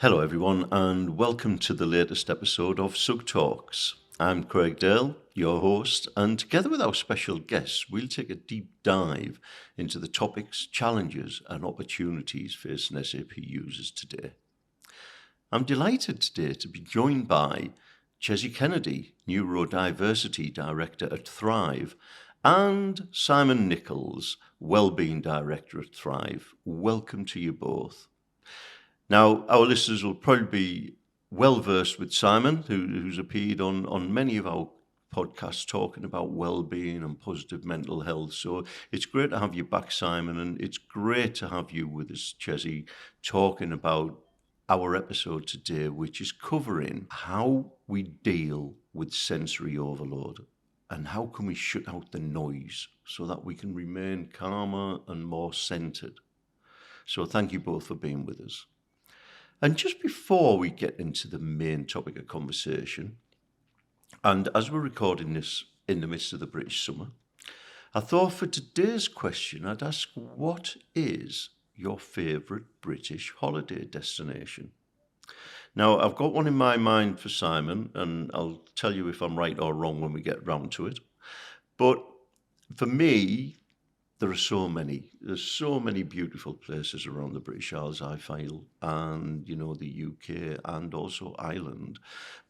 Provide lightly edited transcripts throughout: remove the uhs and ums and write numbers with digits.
Hello, everyone, and welcome to the latest episode of SUGTalks. I'm Craig Dale, your host, and together with our special guests, we'll take a deep dive into the topics, challenges, and opportunities facing SAP users today. I'm delighted today to be joined by Chezzy Kennedy, Neurodiversity Director at Thrive, and Simon Nichols, Wellbeing Director at Thrive. Welcome to you both. Now, our listeners will probably be well versed with Simon, who's appeared on many of our podcasts talking about well-being and positive mental health. So it's great to have you back, Simon, and it's great to have you with us, Chezzy, talking about our episode today, which is covering how we deal with sensory overload and how can we shut out the noise so that we can remain calmer and more centered. So thank you both for being with us. And just before we get into the main topic of conversation, and as we're recording this in the midst of the British summer, I thought for today's question, I'd ask, what is your favourite British holiday destination? Now, I've got one in my mind for Simon, and I'll tell you if I'm right or wrong when we get round to it. But for me, there are so many. There's so many beautiful places around the British Isles, I feel, and, the UK and also Ireland.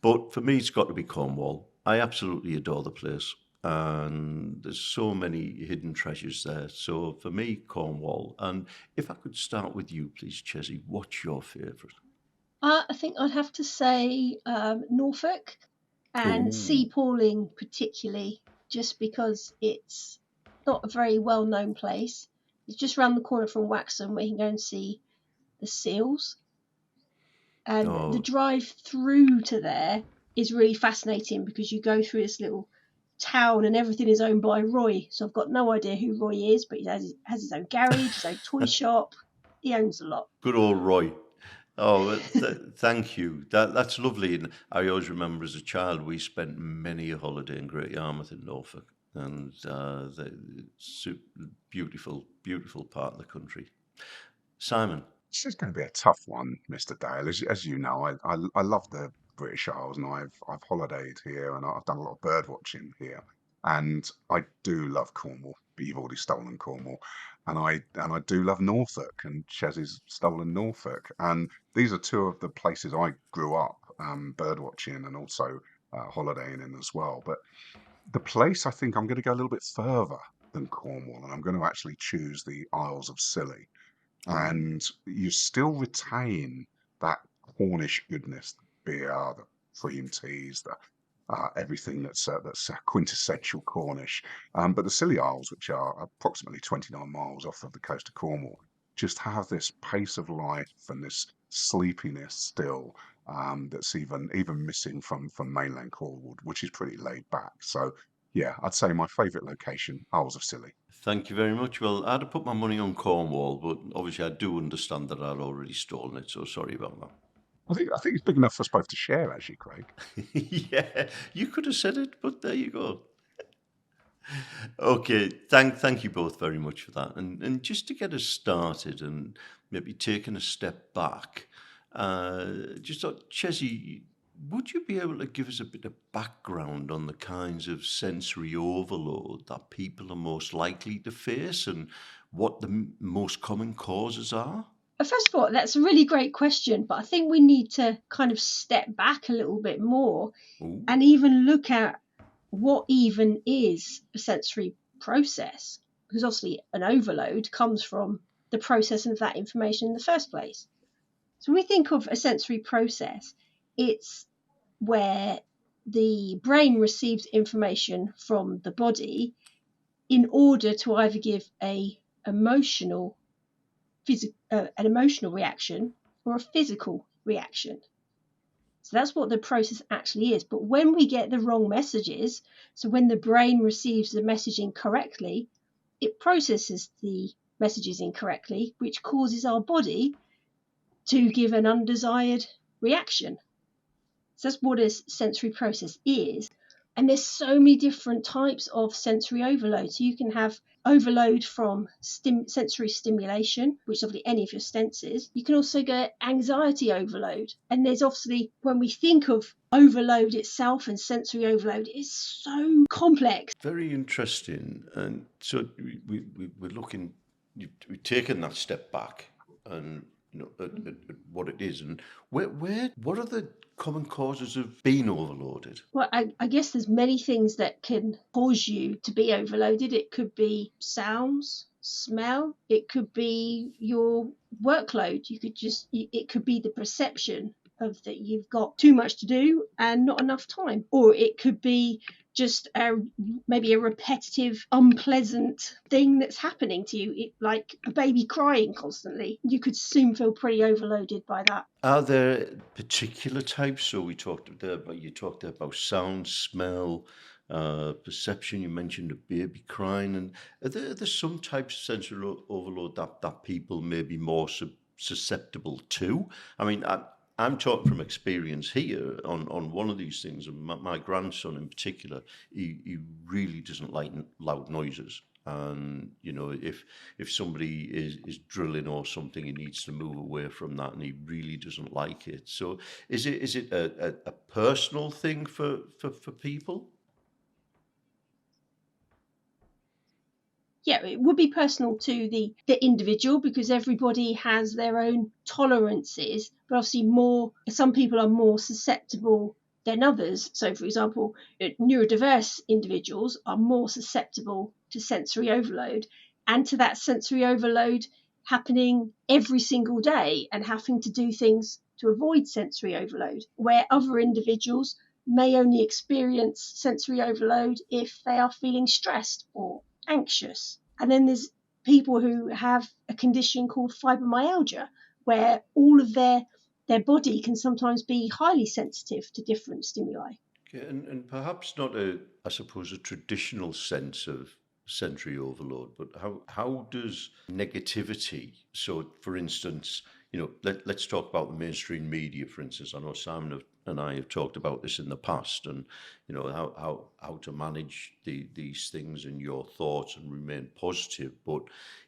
But for me, it's got to be Cornwall. I absolutely adore the place. And there's so many hidden treasures there. So for me, Cornwall. And if I could start with you, please, Chezzy, what's your favourite? I think I'd have to say Norfolk and Sea Palling particularly, just because it's not a very well-known place. It's just around the corner from Waxham where you can go and see the seals. And the drive through to there is really fascinating because you go through this little town and everything is owned by Roy. So I've got no idea who Roy is, but he has his own garage, his own toy shop. He owns a lot. Good old Roy. Oh, thank you. That's lovely. And I always remember as a child, we spent many a holiday in Great Yarmouth in Norfolk, and it's a beautiful, beautiful part of the country. Simon. This is going to be a tough one, Mr. Dale. As you know, I love the British Isles, and I've holidayed here, and I've done a lot of bird watching here, and I do love Cornwall. But you've already stolen Cornwall, and I do love Norfolk, and Chezzy's stolen Norfolk, and these are two of the places I grew up bird watching and also holidaying in as well. But the place I think I'm going to go a little bit further than Cornwall, and I'm going to actually choose the Isles of Scilly. And you still retain that Cornish goodness, the beer, the cream teas, the everything that's quintessential Cornish. But the Scilly Isles, which are approximately 29 miles off of the coast of Cornwall, just have this pace of life and this sleepiness still that's even missing from mainland Cornwall, which is pretty laid back. So yeah, I'd say my favourite location, Isles of Scilly. Thank you very much. Well, I'd have put my money on Cornwall, but obviously I do understand that I'd already stolen it, so sorry about that. I think it's big enough for us both to share, actually, Craig. Yeah, you could have said it, but there you go. Okay, thank you both very much for that. And just to get us started and maybe taking a step back, just thought, Chezzy, would you be able to give us a bit of background on the kinds of sensory overload that people are most likely to face and what the most common causes are? First of all, that's a really great question, but I think we need to kind of step back a little bit more and even look at what even is a sensory process, because obviously an overload comes from the processing of that information in the first place. So when we think of a sensory process, it's where the brain receives information from the body in order to either give an emotional reaction or a physical reaction. So that's what the process actually is. But when we get the wrong messages, so when the brain receives the message incorrectly, it processes the messages incorrectly, which causes our body to give an undesired reaction. So that's what a sensory process is. And there's so many different types of sensory overload. So you can have overload from sensory stimulation, which is obviously any of your senses. You can also get anxiety overload. And there's obviously, when we think of overload itself and sensory overload, it's so complex. Very interesting. And so we're looking, we've taken that step back and at what it is, and what are the common causes of being overloaded? Well, I guess there's many things that can cause you to be overloaded. It could be sounds, smell. It could be your workload. It could be the perception of that you've got too much to do and not enough time. Or it could be just maybe a repetitive, unpleasant thing that's happening to you, like a baby crying constantly. You could soon feel pretty overloaded by that. Are there particular types? So you talked about sound, smell, perception. You mentioned a baby crying, and are there some types of sensory overload that people may be more susceptible to? I mean, I'm talking from experience here on one of these things. And my grandson in particular, he really doesn't like loud noises. And if somebody is drilling or something, he needs to move away from that, and he really doesn't like it. So is it a personal thing for people? Yeah, it would be personal to the individual, because everybody has their own tolerances, but obviously some people are more susceptible than others. So for example, neurodiverse individuals are more susceptible to sensory overload, and to that sensory overload happening every single day and having to do things to avoid sensory overload, where other individuals may only experience sensory overload if they are feeling stressed or anxious. And then there's people who have a condition called fibromyalgia, where all of their body can sometimes be highly sensitive to different stimuli. Okay, and perhaps not I suppose, a traditional sense of sensory overload, but how does negativity? So, for instance, let's talk about the mainstream media, for instance. I know Simon and I have talked about this in the past, and how to manage these things and your thoughts and remain positive. But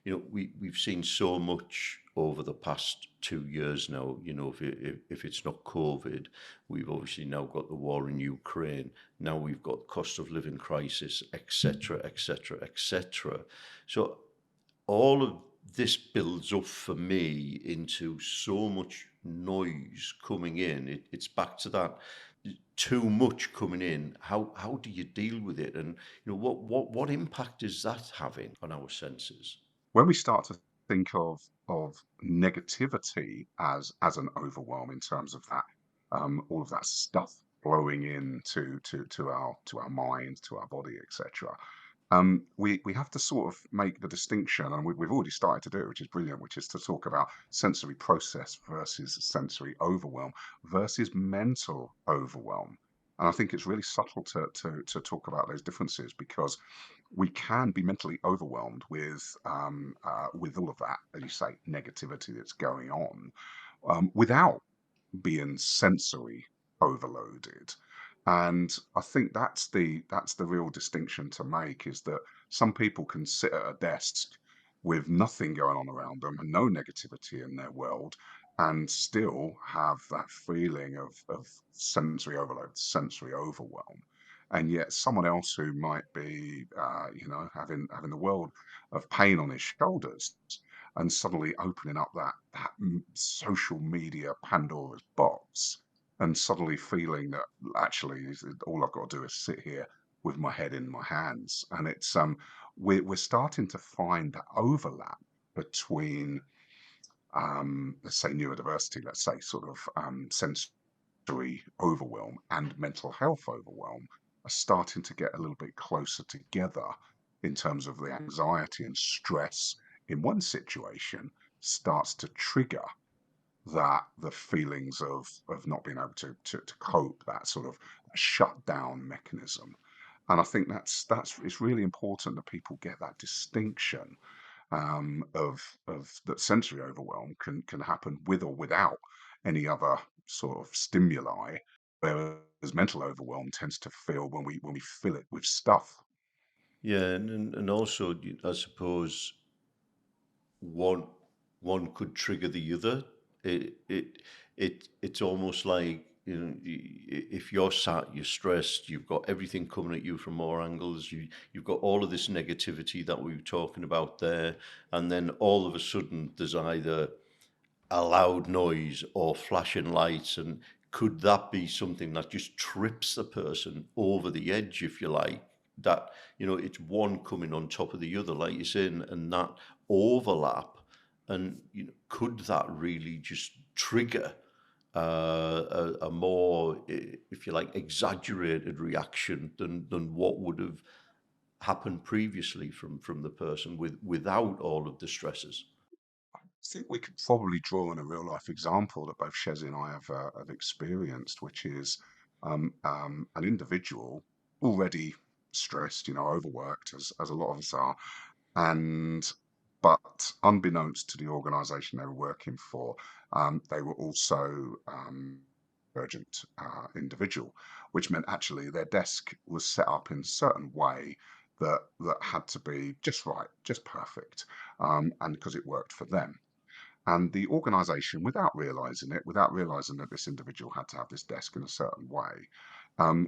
we've seen so much over the past 2 years now. If it's not COVID, we've obviously now got the war in Ukraine. Now we've got cost of living crisis, etc., etc., etc. So all of this builds up for me into so much noise coming in. It's back to that too much coming in. How do you deal with it? And what impact is that having on our senses? When we start to think of negativity as an overwhelm in terms of that, all of that stuff flowing into to our mind, to our body, etc. We have to sort of make the distinction, and we've already started to do it, which is brilliant, which is to talk about sensory process versus sensory overwhelm versus mental overwhelm. And I think it's really subtle to talk about those differences, because we can be mentally overwhelmed with all of that, as you say, negativity that's going on, without being sensory overloaded. And I think that's the real distinction to make, is that some people can sit at a desk with nothing going on around them and no negativity in their world, and still have that feeling of sensory overload, sensory overwhelm. And yet someone else who might be having the world of pain on his shoulders, and suddenly opening up that social media Pandora's box, and suddenly feeling that actually all I've got to do is sit here with my head in my hands. And it's we're starting to find that overlap between let's say neurodiversity, let's say sort of sensory overwhelm and mental health overwhelm, are starting to get a little bit closer together, in terms of the anxiety and stress in one situation starts to trigger the feelings of not being able to cope, that sort of shutdown mechanism. And I think that's it's really important that people get that distinction, of that sensory overwhelm can happen with or without any other sort of stimuli, whereas mental overwhelm tends to feel when we fill it with stuff. Yeah, and also I suppose one one could trigger the other. It's almost like, if you're sat, you're stressed, you've got everything coming at you from more angles. You've got all of this negativity that we were talking about there, and then all of a sudden there's either a loud noise or flashing lights, and could that be something that just trips the person over the edge, if you like? That, it's one coming on top of the other, like you're saying, and that overlap, and could that really just trigger a more, if you like, exaggerated reaction than what would have happened previously from the person without all of the stresses? I think we could probably draw on a real life example that both Chezzy and I have experienced, which is an individual already stressed, overworked, as a lot of us are, and but unbeknownst to the organisation they were working for, they were also urgent individual, which meant actually their desk was set up in a certain way that had to be just right, just perfect, and because it worked for them. And the organisation, without realising that this individual had to have this desk in a certain way,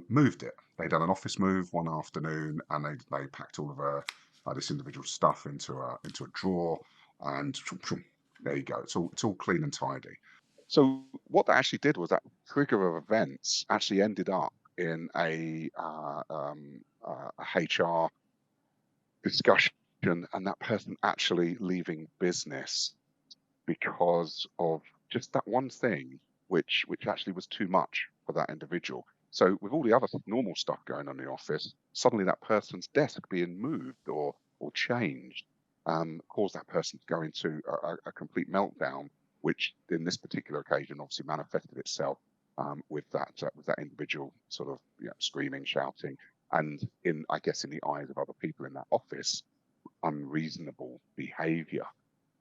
moved it. They'd done an office move one afternoon, and they packed all of this individual's stuff into a drawer, and there you go. It's all clean and tidy. So what that actually did was that trigger of events actually ended up in a HR discussion, and that person actually leaving business because of just that one thing, which actually was too much for that individual. So with all the other normal stuff going on in the office, suddenly that person's desk being moved or changed caused that person to go into a complete meltdown, which in this particular occasion obviously manifested itself with that individual sort of screaming, shouting, and I guess in the eyes of other people in that office, unreasonable behaviour.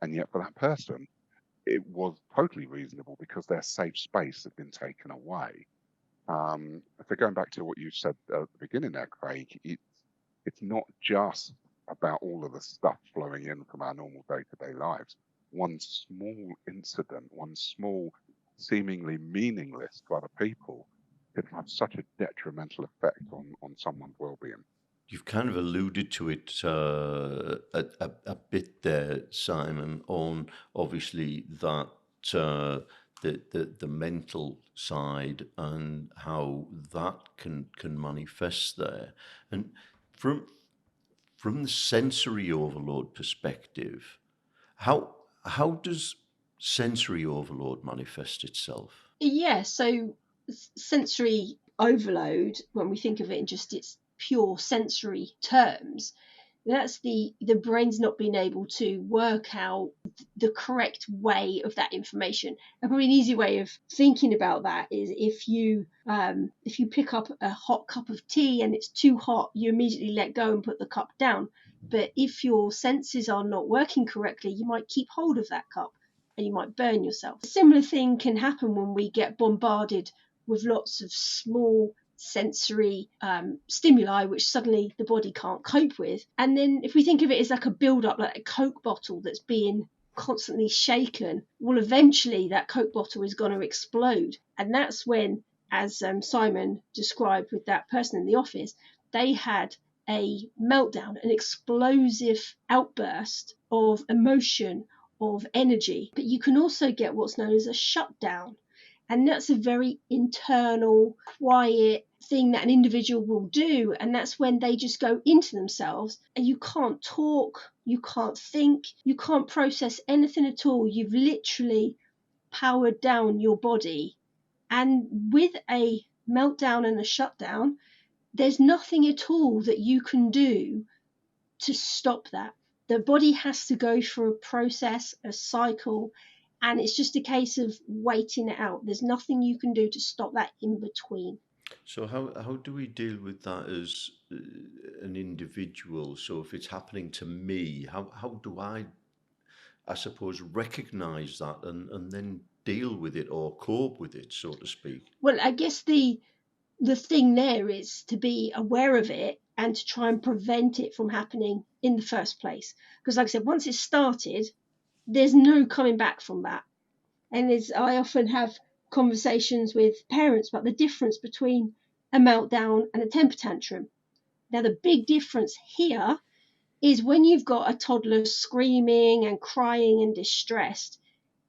And yet for that person, it was totally reasonable because their safe space had been taken away. So going back to what you said at the beginning there, Craig, it's not just about all of the stuff flowing in from our normal day-to-day lives. One small incident, one small, seemingly meaningless to other people, can have such a detrimental effect on someone's well-being. You've kind of alluded to it a bit there, Simon, on obviously that the mental side and how that can manifest there. And from the sensory overload perspective, how does sensory overload manifest itself? Yeah, so sensory overload, when we think of it in just its pure sensory terms, that's the brain's not being able to work out the correct way of that information. And probably an easy way of thinking about that is if you pick up a hot cup of tea and it's too hot, you immediately let go and put the cup down. But if your senses are not working correctly, you might keep hold of that cup and you might burn yourself. A similar thing can happen when we get bombarded with lots of small sensory stimuli which suddenly the body can't cope with. And then if we think of it as like a build-up, like a Coke bottle that's being constantly shaken, well, eventually that Coke bottle is going to explode. And that's when, as Simon described with that person in the office, they had a meltdown, an explosive outburst of emotion, of energy. But you can also get what's known as a shutdown. And that's a very internal, quiet thing that an individual will do. And that's when they just go into themselves and you can't talk, you can't think, you can't process anything at all. You've literally powered down your body. And with a meltdown and a shutdown, there's nothing at all that you can do to stop that. The body has to go through a process, a cycle, and it's just a case of waiting it out. There's nothing you can do to stop that in between. So how do we deal with that as an individual? So if it's happening to me, how do I suppose, recognize that and then deal with it or cope with it, so to speak? Well, I guess the thing there is to be aware of it and to try and prevent it from happening in the first place. Because like I said, once it's started, there's no coming back from that. And I often have conversations with parents about the difference between a meltdown and a temper tantrum. Now, the big difference here is when you've got a toddler screaming and crying and distressed,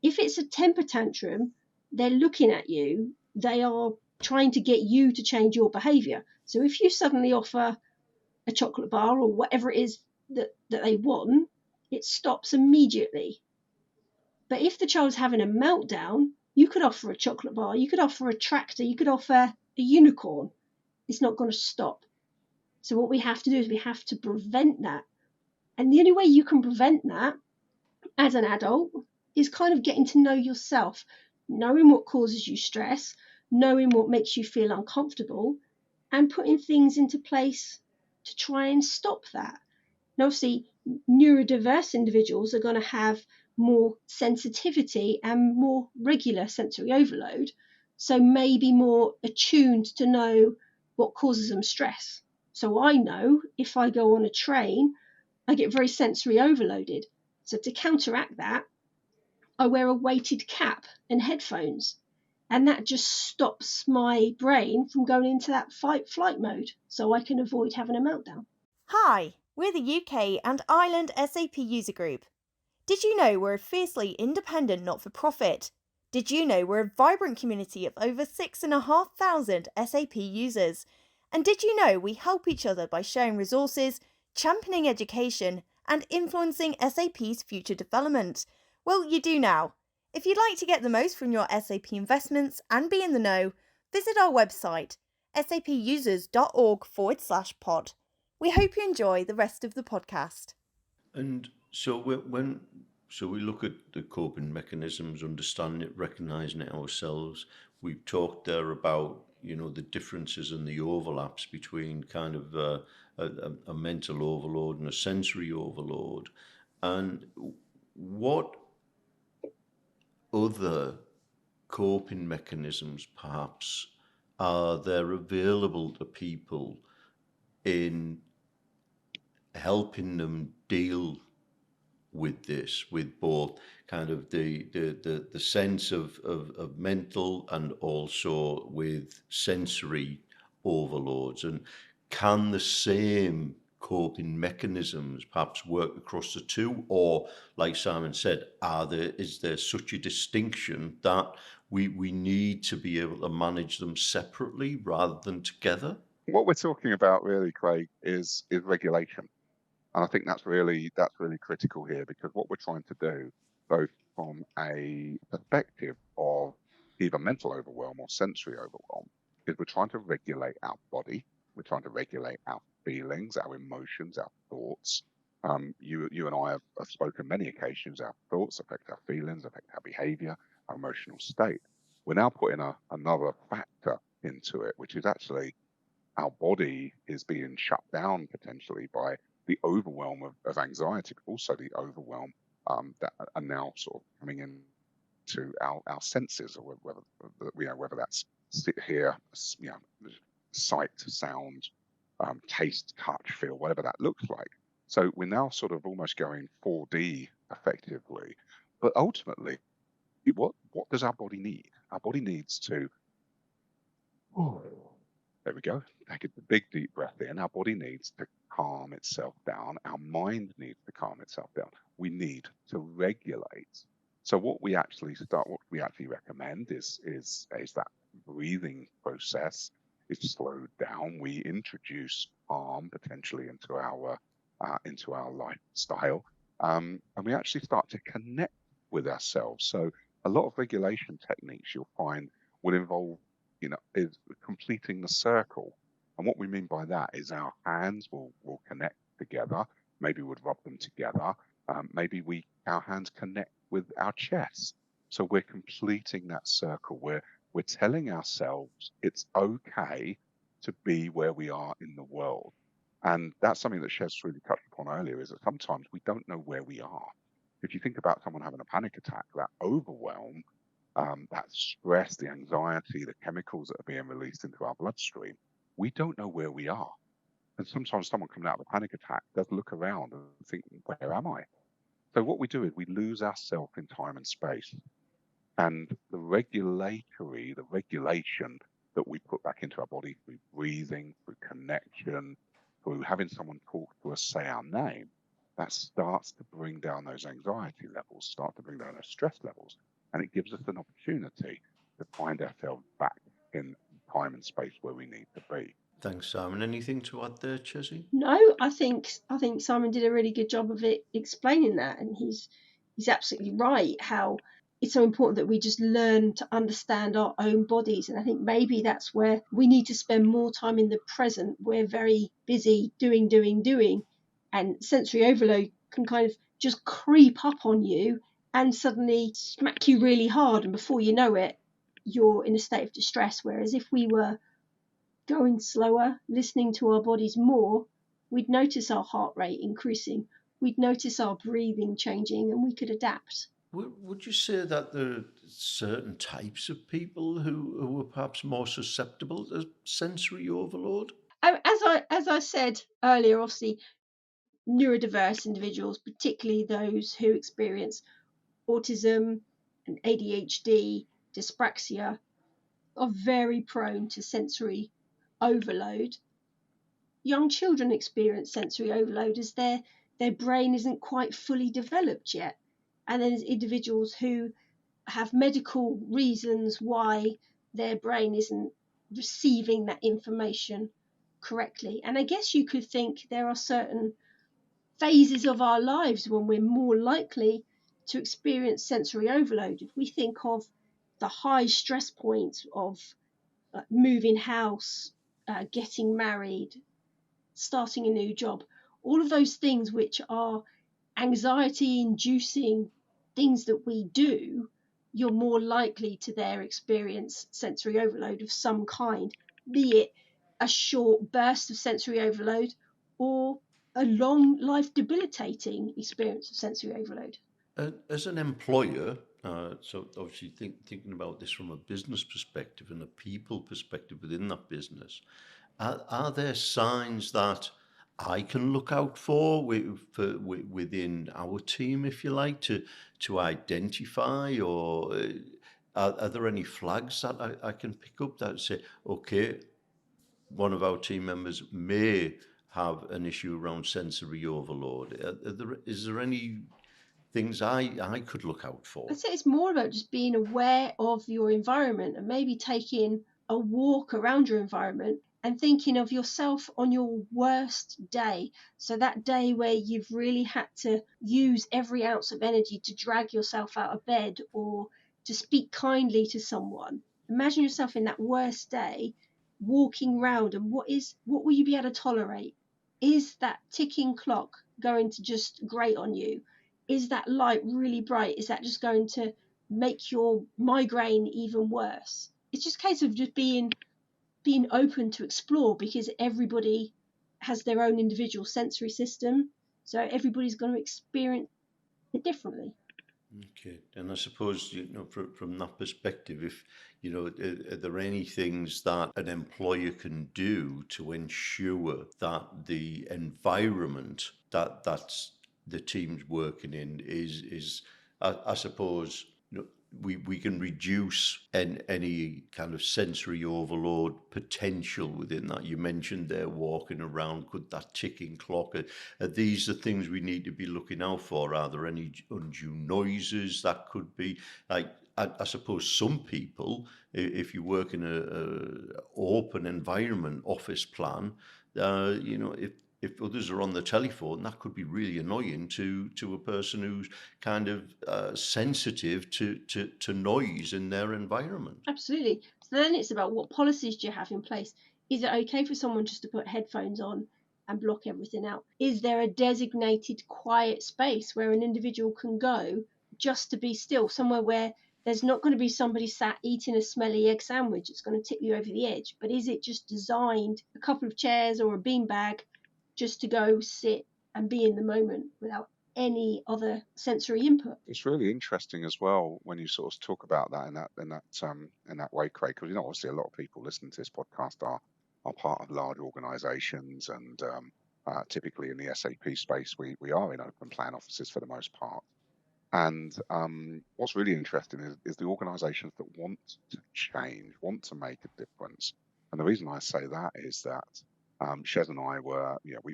if it's a temper tantrum, they're looking at you, they are trying to get you to change your behavior. So if you suddenly offer a chocolate bar or whatever it is that they want, it stops immediately. But if the child's having a meltdown, you could offer a chocolate bar, you could offer a tractor, you could offer a unicorn. It's not going to stop. So what we have to do is we have to prevent that. And the only way you can prevent that as an adult is kind of getting to know yourself, knowing what causes you stress, knowing what makes you feel uncomfortable, and putting things into place to try and stop that. Now, obviously, neurodiverse individuals are going to have more sensitivity and more regular sensory overload, so maybe more attuned to know what causes them stress. So I know if I go on a train, I get very sensory overloaded. So to counteract that, I wear a weighted cap and headphones, and that just stops my brain from going into that fight-flight mode, so I can avoid having a meltdown. Hi, we're the UK and Ireland SAP user group. Did you know we're a fiercely independent not-for-profit? Did you know we're a vibrant community of over 6,500 SAP users? And did you know we help each other by sharing resources, championing education, and influencing SAP's future development? Well, you do now. If you'd like to get the most from your SAP investments and be in the know, visit our website, sapusers.org/pod. We hope you enjoy the rest of the podcast. And so we look at the coping mechanisms, understanding it, recognizing it ourselves. We've talked there about the differences and the overlaps between kind of a mental overload and a sensory overload. And what other coping mechanisms perhaps are there available to people in helping them deal with this, with both kind of the sense of mental and also with sensory overloads? And can the same coping mechanisms perhaps work across the two? Or, like Simon said, is there such a distinction that we need to be able to manage them separately rather than together? What we're talking about really, Craig, is regulation. And I think that's really critical here, because what we're trying to do, both from a perspective of either mental overwhelm or sensory overwhelm, is we're trying to regulate our body. We're trying to regulate our feelings, our emotions, our thoughts. You and I have spoken many occasions. Our thoughts affect our feelings, affect our behavior, our emotional state. We're now putting another factor into it, which is actually our body is being shut down potentially by the overwhelm of anxiety, but also the overwhelm that are now sort of coming into our senses, or whether that's here, sight, sound, taste, touch, feel, whatever that looks like. So we're now sort of almost going 4D effectively. But ultimately, what does our body need? Our body needs to, there we go, take a big deep breath in. Our body needs to calm itself down. Our mind needs to calm itself down. We need to regulate. So what we actually recommend is that breathing process is slowed down. We introduce calm potentially into our lifestyle, and we actually start to connect with ourselves. So a lot of regulation techniques you'll find will involve, is completing the circle. And what we mean by that is our hands will connect together. Maybe we'd rub them together. Maybe our hands connect with our chest. So we're completing that circle. We're telling ourselves it's okay to be where we are in the world. And that's something that Chez really touched upon earlier, is that sometimes we don't know where we are. If you think about someone having a panic attack, that overwhelm, that stress, the anxiety, the chemicals that are being released into our bloodstream, we don't know where we are. And sometimes someone coming out of a panic attack does look around and think, where am I? So what we do is we lose ourselves in time and space. And the regulation that we put back into our body through breathing, through connection, through having someone talk to us, say our name, that starts to bring down those anxiety levels, start to bring down those stress levels. And it gives us an opportunity to find ourselves back in time and space where we need to be. Thanks, Simon. Anything to add there, Chezzy? No, I think Simon did a really good job of it explaining that, and he's absolutely right. How it's so important that we just learn to understand our own bodies, and I think maybe that's where we need to spend more time in the present. We're very busy doing, and sensory overload can kind of just creep up on you and suddenly smack you really hard, and before you know it, you're in a state of distress. Whereas if we were going slower, listening to our bodies more, we'd notice our heart rate increasing, we'd notice our breathing changing, and we could adapt. Would you say that there are certain types of people who are perhaps more susceptible to sensory overload? As I said earlier, obviously, neurodiverse individuals, particularly those who experience autism and ADHD, dyspraxia, are very prone to sensory overload. Young children experience sensory overload as their brain isn't quite fully developed yet. And then there's individuals who have medical reasons why their brain isn't receiving that information correctly. And I guess you could think there are certain phases of our lives when we're more likely to experience sensory overload. If we think of the high stress points of moving house, getting married, starting a new job, all of those things which are anxiety inducing things that we do, you're more likely to there experience sensory overload of some kind, be it a short burst of sensory overload or a long life debilitating experience of sensory overload. As an employer, so obviously thinking about this from a business perspective and a people perspective within that business, are there signs that I can look out for within our team, if you like, to identify, or are there any flags that I can pick up that say, okay, one of our team members may have an issue around sensory overload? Is there any things I could look out for? I'd say it's more about just being aware of your environment and maybe taking a walk around your environment and thinking of yourself on your worst day. So that day where you've really had to use every ounce of energy to drag yourself out of bed or to speak kindly to someone. Imagine yourself in that worst day, walking round, and what will you be able to tolerate? Is that ticking clock going to just grate on you? Is that light really bright? Is that just going to make your migraine even worse? It's just a case of just being open to explore, because everybody has their own individual sensory system, so everybody's going to experience it differently. Okay, and I suppose, from that perspective, if are there any things that an employer can do to ensure that the environment that's the team's working in is I suppose, we can reduce any kind of sensory overload potential within that. You mentioned there walking around, could that ticking clock, are these the things we need to be looking out for? Are there any undue noises that could be, like, I suppose some people, if you work in a open environment, office plan, if others are on the telephone, that could be really annoying to a person who's kind of sensitive to noise in their environment. Absolutely. So then it's about, what policies do you have in place? Is it okay for someone just to put headphones on and block everything out? Is there a designated quiet space where an individual can go just to be still, somewhere where there's not going to be somebody sat eating a smelly egg sandwich that's going to tip you over the edge? But is it just designed, a couple of chairs or a beanbag, just to go sit and be in the moment without any other sensory input. It's really interesting as well when you sort of talk about that in that way, Craig, because obviously a lot of people listening to this podcast are part of large organisations, and typically in the SAP space, we are in open plan offices for the most part. And what's really interesting is the organisations that want to change, want to make a difference. And the reason I say that is that Chez and I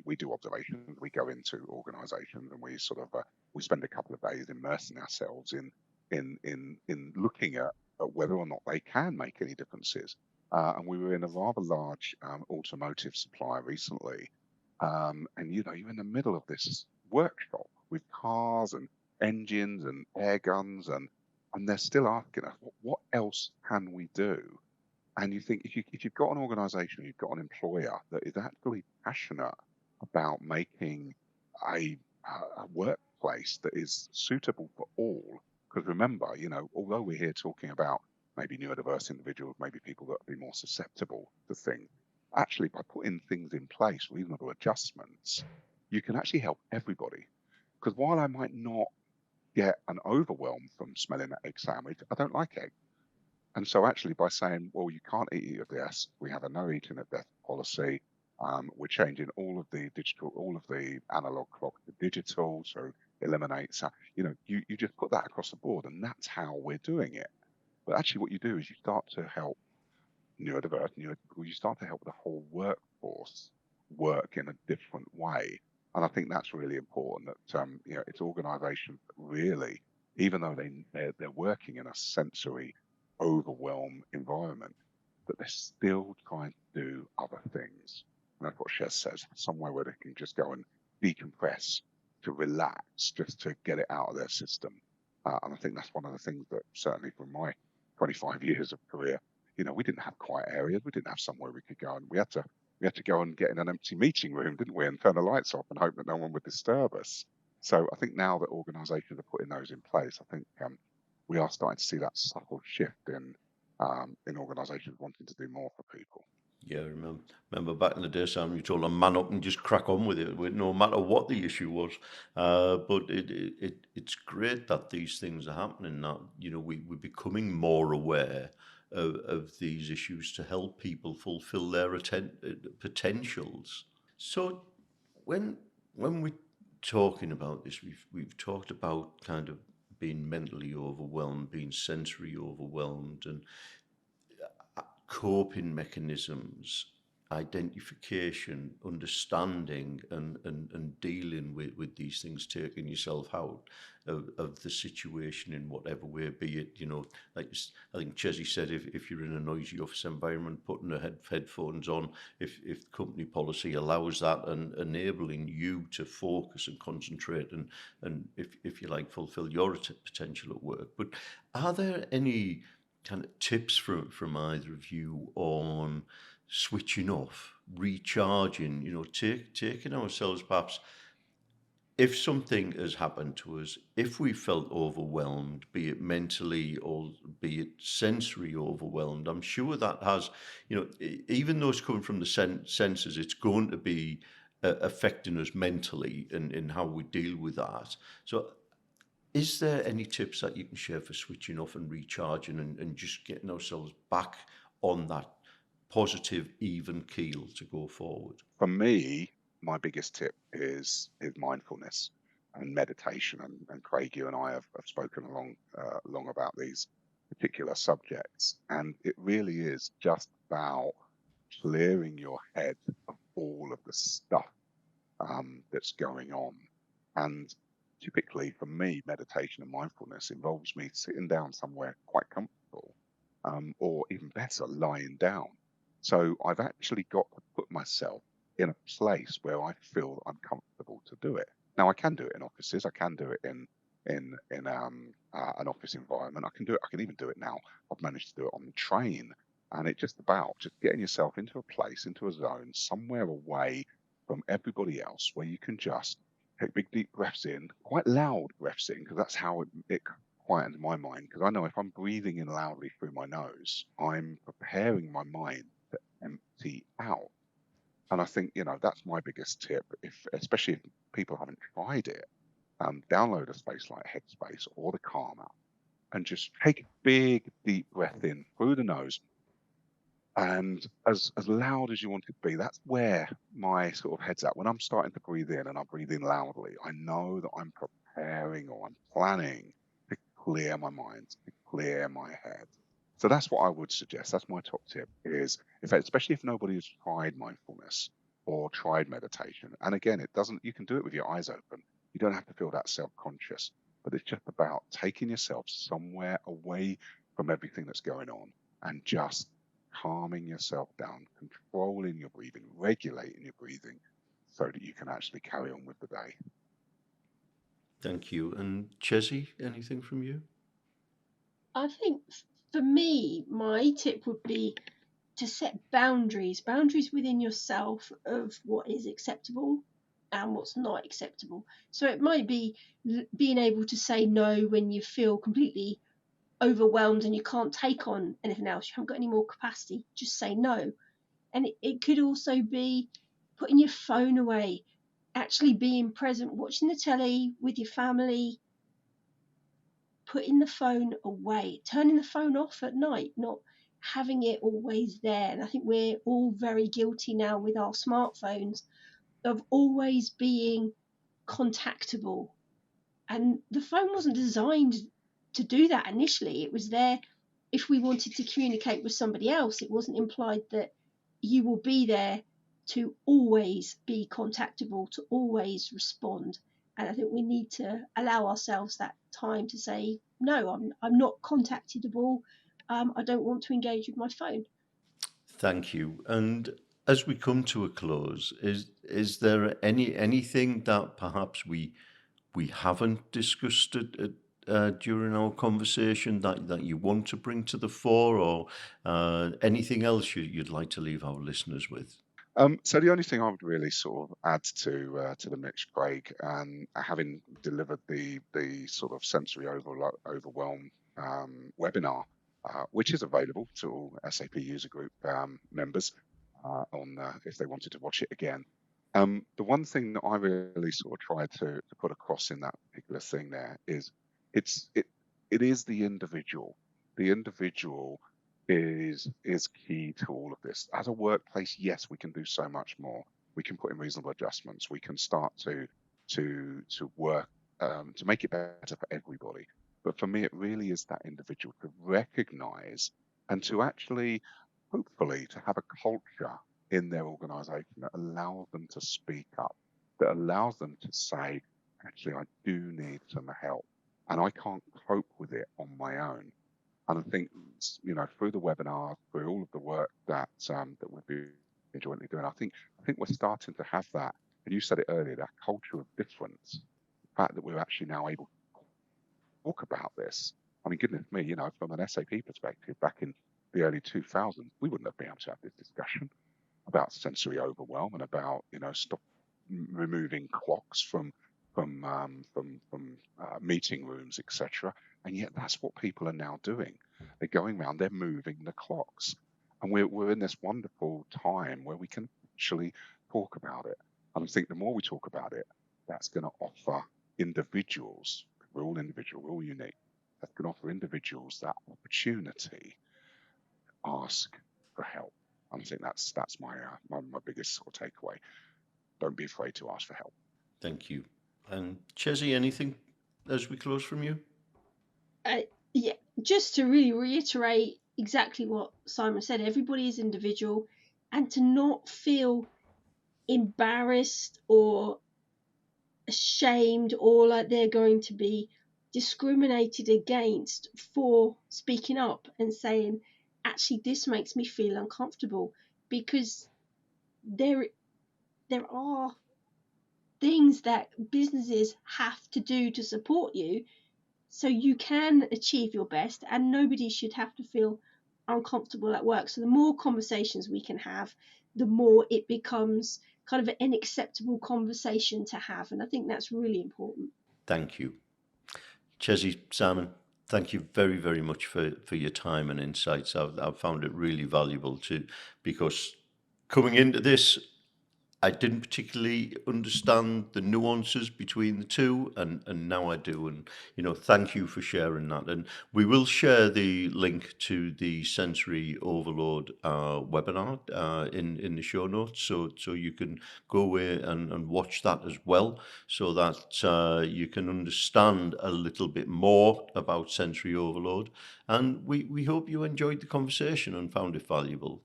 we do observations. We go into organisations and we sort of we spend a couple of days immersing ourselves in looking at whether or not they can make any differences. And we were in a rather large automotive supplier recently, and you're in the middle of this workshop with cars and engines and air guns, and they're still asking us, what else can we do? And you think if you've got an organisation, you've got an employer that is actually passionate about making a workplace that is suitable for all. Because remember, although we're here talking about maybe neurodiverse individuals, maybe people that are more susceptible to things, actually by putting things in place, reasonable adjustments, you can actually help everybody. Because while I might not get an overwhelm from smelling that egg sandwich, I don't like egg. And so actually by saying, well, you can't eat at desk, we have a no eating at desk policy. We're changing all of the analog clock to digital, so eliminates, you just put that across the board, and that's how we're doing it. But actually what you do is you start to help neurodiverse, you start to help the whole workforce work in a different way. And I think that's really important, that it's organisations that really, even though they're working in a sensory overwhelm environment, that they're still trying to do other things. And that's what Chez says, somewhere where they can just go and decompress, to relax, just to get it out of their system. And I think that's one of the things that certainly from my 25 years of career, we didn't have quiet areas. We didn't have somewhere we could go, and we had to go and get in an empty meeting room, didn't we, and turn the lights off and hope that no one would disturb us. So I think now that organisations are putting those in place, I think we are starting to see that subtle shift in organisations wanting to do more for people. Yeah, remember back in the day, Sam, you told them man up and just crack on with it, no matter what the issue was. But it's great that these things are happening now. We're becoming more aware of these issues to help people fulfill their potentials. So when we're talking about this, we've talked about kind of being mentally overwhelmed, being sensory overwhelmed, and coping mechanisms, identification, understanding, and dealing with these things, taking yourself out of the situation in whatever way, be it, like I think Chezzy said, if you're in a noisy office environment, putting the headphones on, if company policy allows that, and enabling you to focus and concentrate and if you like, fulfill your potential at work. But are there any kind of tips from either of you on switching off, recharging, taking ourselves, perhaps if something has happened to us, if we felt overwhelmed, be it mentally or be it sensory overwhelmed, I'm sure that has, even though it's coming from the senses, it's going to be affecting us mentally in how we deal with that. So is there any tips that you can share for switching off and recharging and just getting ourselves back on that positive, even keel to go forward? For me, my biggest tip is mindfulness and meditation. And Craig, you and I have spoken long about these particular subjects. And it really is just about clearing your head of all of the stuff that's going on. And typically for me, meditation and mindfulness involves me sitting down somewhere quite comfortable, or even better, lying down. So I've actually got to put myself in a place where I feel I'm comfortable to do it. Now I can do it in offices. I can do it in an office environment. I can even do it now. I've managed to do it on the train, and it's just about just getting yourself into a place, into a zone, somewhere away from everybody else, where you can just take big deep breaths in, quite loud breaths in, because that's how it quietens my mind. Because I know if I'm breathing in loudly through my nose, I'm preparing my mind to empty out. And I think that's my biggest tip, especially if people haven't tried it. download a space like Headspace or the Calm app and just take a big, deep breath in through the nose. And as loud as you want it to be, that's where my sort of head's at. When I'm starting to breathe in and I breathe in loudly, I know that I'm preparing or I'm planning to clear my mind, to clear my head. So that's what I would suggest. That's my top tip is, especially if nobody has tried mindfulness or tried meditation. And again, you can do it with your eyes open. You don't have to feel that self-conscious, but it's just about taking yourself somewhere away from everything that's going on and just calming yourself down, controlling your breathing, regulating your breathing so that you can actually carry on with the day. Thank you. And Chezzy, anything from you? I think for me, my tip would be to set boundaries within yourself of what is acceptable and what's not acceptable. So it might be being able to say no when you feel completely overwhelmed and you can't take on anything else, you haven't got any more capacity, just say no. And it could also be putting your phone away, actually being present, watching the telly with your family, putting the phone away, turning the phone off at night, not having it always there. And I think we're all very guilty now with our smartphones of always being contactable. And the phone wasn't designed to do that initially. It was there if we wanted to communicate with somebody else. It wasn't implied that you will be there to always be contactable, to always respond. And I think we need to allow ourselves that time to say, no, I'm not contactable. I don't want to engage with my phone. Thank you. And as we come to a close, is there anything that perhaps we haven't discussed during our conversation that you want to bring to the fore, or anything else you'd like to leave our listeners with? So the only thing I would really sort of add to the mix, Craig, and having delivered the sort of sensory overwhelm webinar, which is available to all SAP user group members on if they wanted to watch it again. The one thing that I really sort of tried to put across in that particular thing there is it is the individual. The individual is key to all of this. As a workplace, yes, we can do so much more. We can put in reasonable adjustments. We can start to work to make it better for everybody. But for me, it really is that individual to recognize and to actually, hopefully, to have a culture in their organization that allows them to speak up, that allows them to say, actually, I do need some help and I can't cope with it on my own. And I think, through the webinar, through all of the work that we've been jointly doing, I think we're starting to have that. And you said it earlier, that culture of difference, the fact that we're actually now able to talk about this. I mean, goodness me, from an SAP perspective, back in the early 2000s, we wouldn't have been able to have this discussion about sensory overwhelm and about, stop removing clocks from meeting rooms, etc. And yet that's what people are now doing. They're going around, they're moving the clocks. And we're in this wonderful time where we can actually talk about it. And I think the more we talk about it, that's going to offer individuals, we're all individual, we're all unique, that's going to offer individuals that opportunity to ask for help. And I think that's my biggest sort of takeaway. Don't be afraid to ask for help. Thank you. And Chezzy, anything as we close from you? Yeah, just to really reiterate exactly what Simon said, everybody is individual, and to not feel embarrassed or ashamed or like they're going to be discriminated against for speaking up and saying, actually, this makes me feel uncomfortable, because there are things that businesses have to do to support you so you can achieve your best, and nobody should have to feel uncomfortable at work. So the more conversations we can have, the more it becomes kind of an acceptable conversation to have. And I think that's really important. Thank you. Chezzy, Simon, thank you very, very much for your time and insights. I've found it really valuable too, because coming into this, I didn't particularly understand the nuances between the two, and now I do. And, thank you for sharing that. And we will share the link to the sensory overload webinar in the show notes, so you can go away and watch that as well, so that you can understand a little bit more about sensory overload. And we hope you enjoyed the conversation and found it valuable.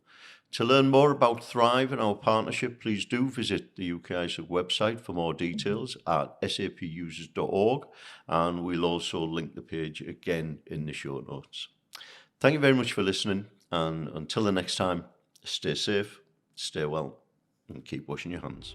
To learn more about Thrive and our partnership, please do visit the UK&I website for more details at sapusers.org, and we'll also link the page again in the show notes. Thank you very much for listening, and until the next time, stay safe, stay well, and keep washing your hands.